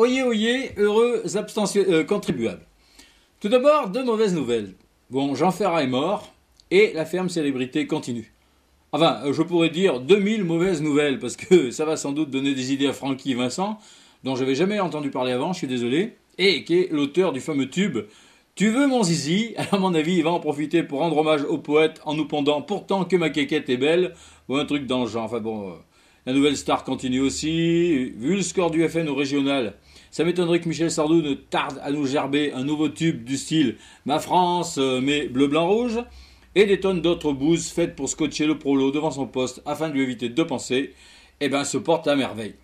Oyez, oyez, heureux contribuables. Tout d'abord, deux mauvaises nouvelles. Bon, Jean Ferrat est mort et la ferme célébrité continue. Enfin, je pourrais dire 2000 mauvaises nouvelles, parce que ça va sans doute donner des idées à Francky Vincent, dont j'avais jamais entendu parler avant, je suis désolé, et qui est l'auteur du fameux tube Tu veux mon zizi? À mon avis, il va en profiter pour rendre hommage au poète en nous pondant pourtant que ma quéquette est belle, ou un truc dans le genre. Enfin bon, la nouvelle star continue aussi. Vu le score du FN au régional, ça m'étonnerait que Michel Sardou ne tarde à nous gerber un nouveau tube du style Ma France, mais bleu, blanc, rouge, et des tonnes d'autres bouses faites pour scotcher le prolo devant son poste afin de lui éviter de penser, se portent à merveille.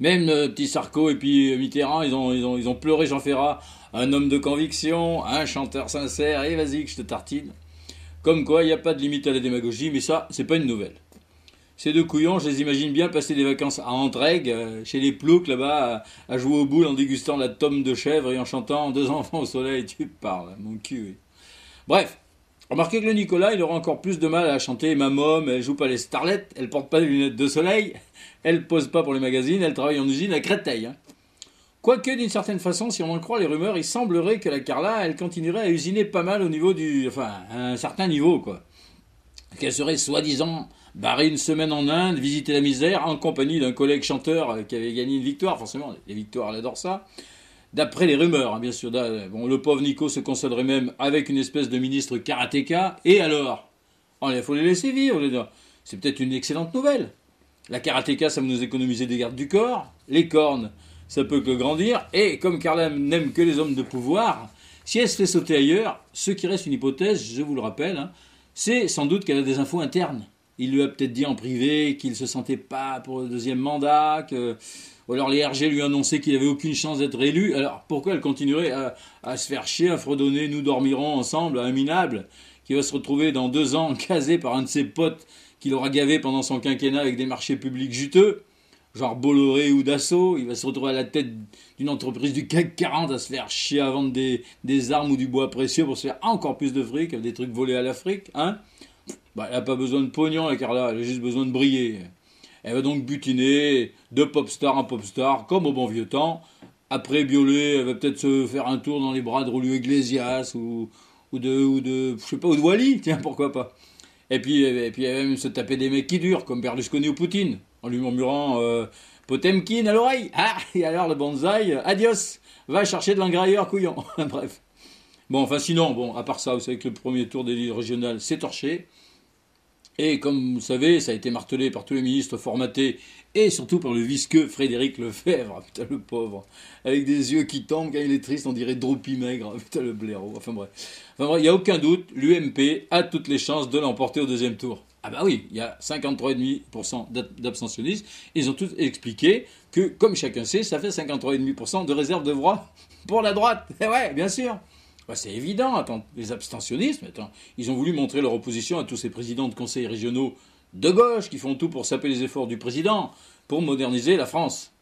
Même petit Sarko et puis Mitterrand, ils ont pleuré Jean Ferrat, un homme de conviction, un chanteur sincère, et vas-y que je te tartine. Comme quoi, il n'y a pas de limite à la démagogie, mais ça, c'est pas une nouvelle. Ces deux couillons, je les imagine bien passer des vacances à Entraigues, chez les ploucs là-bas, à jouer aux boules en dégustant la tome de chèvre et en chantant Deux enfants au soleil, tu parles, mon cul. Oui. Bref, remarquez que le Nicolas, il aura encore plus de mal à chanter Ma môme, elle joue pas les starlettes, elle porte pas de lunettes de soleil, elle pose pas pour les magazines, elle travaille en usine à Créteil. Quoique, d'une certaine façon, si on en croit les rumeurs, il semblerait que la Carla, elle continuerait à usiner pas mal au niveau à un certain niveau, quoi. Qu'elle serait soi-disant barrée une semaine en Inde, visiter la misère, en compagnie d'un collègue chanteur qui avait gagné une victoire, forcément, les victoires, elle adore ça. D'après les rumeurs, bien sûr. Bon, le pauvre Nico se consolerait même avec une espèce de ministre karatéka. Et alors? Il faut les laisser vivre. C'est peut-être une excellente nouvelle. La karatéka, ça va nous économiser des gardes du corps. Les cornes, ça peut que grandir. Et comme Carla n'aime que les hommes de pouvoir, si elle se fait sauter ailleurs, ce qui reste une hypothèse, je vous le rappelle, c'est sans doute qu'elle a des infos internes. Il lui a peut-être dit en privé qu'il ne se sentait pas pour le deuxième mandat, ou alors les RG lui annonçaient qu'il n'avait aucune chance d'être élu. Alors pourquoi elle continuerait à se faire chier, à fredonner Nous dormirons ensemble à un minable qui va se retrouver dans 2 ans casé par un de ses potes qu'il aura gavé pendant son quinquennat avec des marchés publics juteux, genre Bolloré ou Dassault. Il va se retrouver à la tête d'une entreprise du CAC 40 à se faire chier à vendre des armes ou du bois précieux pour se faire encore plus de fric avec des trucs volés à l'Afrique. Elle n'a pas besoin de pognon, la Carla, elle a juste besoin de briller. Elle va donc butiner de pop-star en pop-star, comme au bon vieux temps. Après Biolay, elle va peut-être se faire un tour dans les bras de Rolio Iglesias ou de Wally, tiens, pourquoi pas. Et puis elle va même se taper des mecs qui durent, comme Berlusconi ou Poutine, en lui murmurant Potemkin à l'oreille. Ah, et alors le bonsaï, adios, va chercher de l'engrailleur, couillon. Bref. Bon, sinon, à part ça, vous savez que le premier tour des ligues régionales s'est torché. Et comme vous savez, ça a été martelé par tous les ministres formatés et surtout par le visqueux Frédéric Lefebvre, putain le pauvre, avec des yeux qui tombent quand il est triste, on dirait Droupy maigre, putain le blaireau, enfin bref, il n'y a aucun doute, l'UMP a toutes les chances de l'emporter au deuxième tour. Ah bah oui, il y a 53,5% d'abstentionnistes, ils ont tous expliqué que, comme chacun sait, ça fait 53,5% de réserve de voix pour la droite, et ouais, bien sûr. C'est évident, les abstentionnistes, ils ont voulu montrer leur opposition à tous ces présidents de conseils régionaux de gauche qui font tout pour saper les efforts du président pour moderniser la France.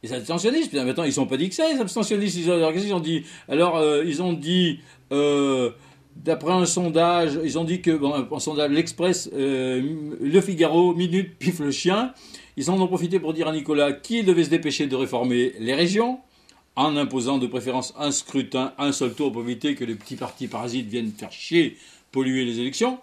Les abstentionnistes, maintenant, ils sont pas dit que ça, les abstentionnistes. Qu'est-ce qu'ils ont dit? Alors, ils ont dit, d'après un sondage, ils ont dit que, un sondage, l'Express, Le Figaro, Minute, Pif le chien, ils en ont profité pour dire à Nicolas qu'il devait se dépêcher de réformer les régions, en imposant de préférence un scrutin, un seul tour pour éviter que les petits partis parasites viennent faire chier, polluer les élections.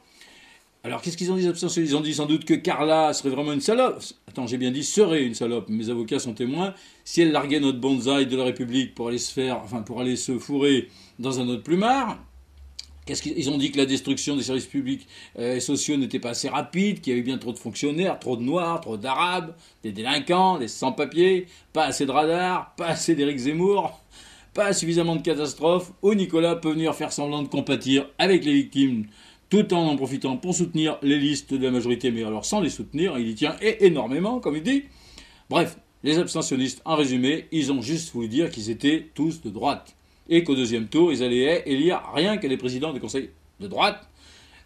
Alors qu'est-ce qu'ils ont dit les abstentionnistes? Ils ont dit sans doute que Carla serait vraiment une salope. Attends, j'ai bien dit serait une salope, mes avocats sont témoins. Si elle larguait notre bonsaï de la République pour aller se fourrer dans un autre plumard, ils ont dit que la destruction des services publics et sociaux n'était pas assez rapide, qu'il y avait bien trop de fonctionnaires, trop de noirs, trop d'arabes, des délinquants, des sans-papiers, pas assez de radars, pas assez d'Éric Zemmour, pas suffisamment de catastrophes, où Nicolas peut venir faire semblant de compatir avec les victimes, tout en profitant pour soutenir les listes de la majorité, mais alors sans les soutenir, il y tient énormément, comme il dit. Bref, les abstentionnistes, en résumé, ils ont juste voulu dire qu'ils étaient tous de droite. Et qu'au deuxième tour, ils allaient élire rien que les présidents des conseils de droite,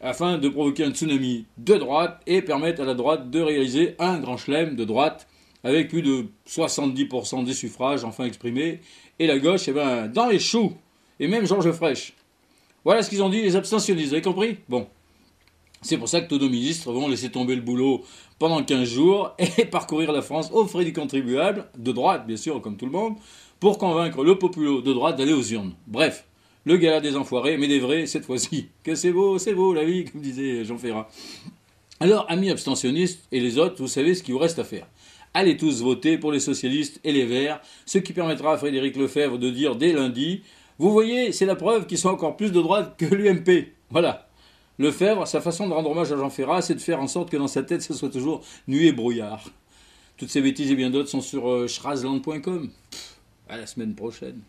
afin de provoquer un tsunami de droite et permettre à la droite de réaliser un grand chelem de droite, avec plus de 70% des suffrages enfin exprimés, et la gauche, dans les choux, et même Georges Frêche. Voilà ce qu'ils ont dit les abstentionnistes, vous avez compris? Bon. C'est pour ça que tous nos ministres vont laisser tomber le boulot pendant 15 jours et parcourir la France aux frais du contribuable, de droite bien sûr, comme tout le monde, pour convaincre le populo de droite d'aller aux urnes. Bref, le gala des enfoirés, mais des vrais cette fois-ci. Que c'est beau la vie, comme disait Jean Ferrat. Alors, amis abstentionnistes et les autres, vous savez ce qu'il vous reste à faire. Allez tous voter pour les socialistes et les Verts, ce qui permettra à Frédéric Lefebvre de dire dès lundi, vous voyez, c'est la preuve qu'ils sont encore plus de droite que l'UMP. Voilà. Lefebvre, sa façon de rendre hommage à Jean Ferrat, c'est de faire en sorte que dans sa tête, ce soit toujours nuit et brouillard. Toutes ces bêtises et bien d'autres sont sur schrazland.com. À la semaine prochaine.